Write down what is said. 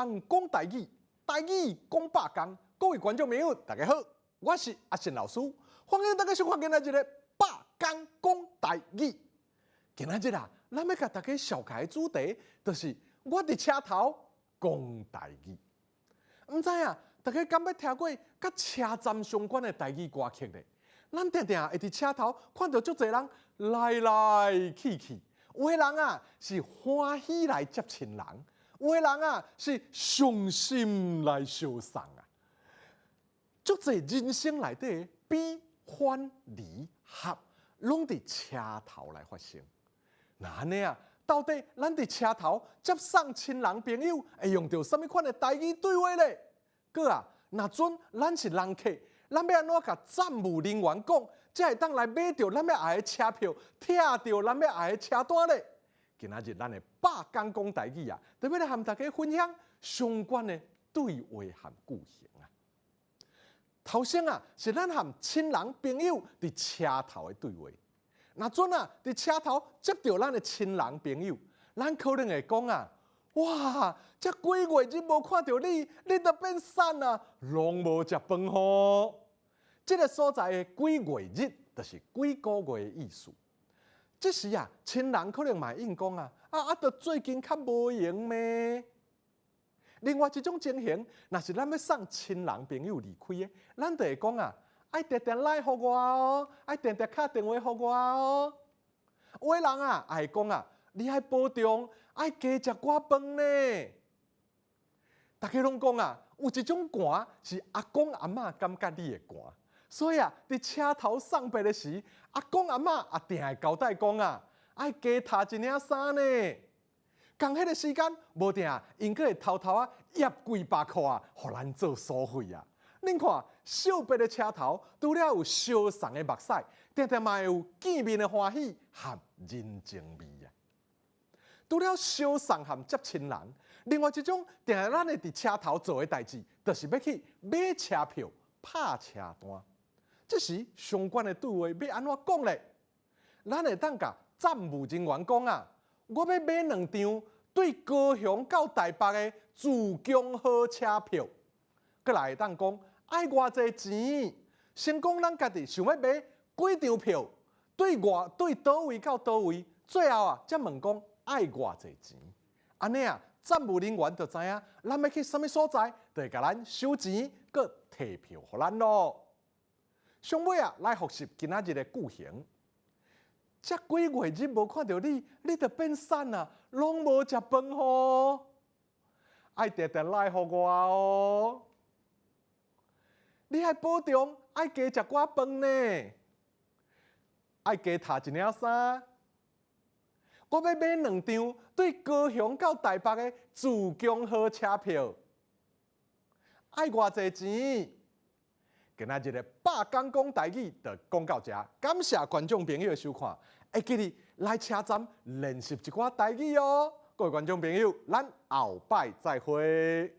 工讲台语，台语讲百工。各位观众朋友，大家好，我是阿信老师，欢迎大家收看今日的百工讲台语。今日啊，咱要甲大家紹介的主題，就是我伫車頭講台語。唔知啊，大家敢捌聽過甲車站相關的台語歌曲咧？咱定定會伫車頭看到足濟人來來去去，有的人啊是歡喜來接親人，有的人啊是傷心來相送啊。足濟人生內底的悲歡離合，攏伫車頭來發生。那安尼啊，到底咱伫車頭接送親人朋友，會用到什麼款的台語對話咧？閣啊，若準咱是人客，咱要安怎甲站務人員講，才會當來買到咱要愛的車票，拆到咱要愛的車單咧？今仔日咱的百工講台語啊，就要來和大家分享相關的對話和句型啊。頭先啊，是咱和親人朋友伫車頭的對話。若準啊，伫車頭接到咱的親人朋友，咱可能會講啊，哇，這幾月日無看到你，你都變瘦啊，攏無食飯吼。這個所在的幾月日，就是幾個月的意思。這時啊，親人可能嘛應講啊，都最近較無閒咩？另外一種情形，若是咱要送親人朋友離開的，咱就會講啊。愛定定來互我哦，愛定定敲電話互我哦。有的人啊，愛講啊，你愛保重，愛加食寡飯呢。大家攏講啊，有一種寒是阿公阿嬷感覺你的寒，所以啊，伫車頭送別的時，阿公阿嬷也定會交代講啊，愛加燙一領衫呢。講迄個時間，無定因閣會偷偷啊，掖幾百塊啊，互咱做所費啊。恁看，小白的車頭，除了有相送的目屎，定定嘛有見面的歡喜和人情味啊。除了相送和接親人，另外一種定係咱會佇車頭做的代誌，就是要去買車票、拍車單。這時相關的對話要安怎講咧？咱會當甲站務人員講啊，我要買2張對高雄到台北的自強號車票，閣來會當講。愛偌濟錢，先講咱家己想要買幾張票，對倒位到倒位，最後啊，才問講愛偌濟錢。安尼啊，站務人員就知影咱要去什麼所在，就會甲咱收錢，佮提票互咱咯。上尾啊，來學習今仔日的句型。這幾月日無看到你，你就變瘦啊，攏無食飯吼。愛定定來互我哦。你愛保重，愛加食寡飯呢，愛加燙一領衫。我要買2張對高雄到台北的自強號車票，愛偌濟錢？今仔日的百工講台語就講到這，感謝觀眾朋友的收看，會記得來車站練習一寡台語哦。各位觀眾朋友，咱後擺再會。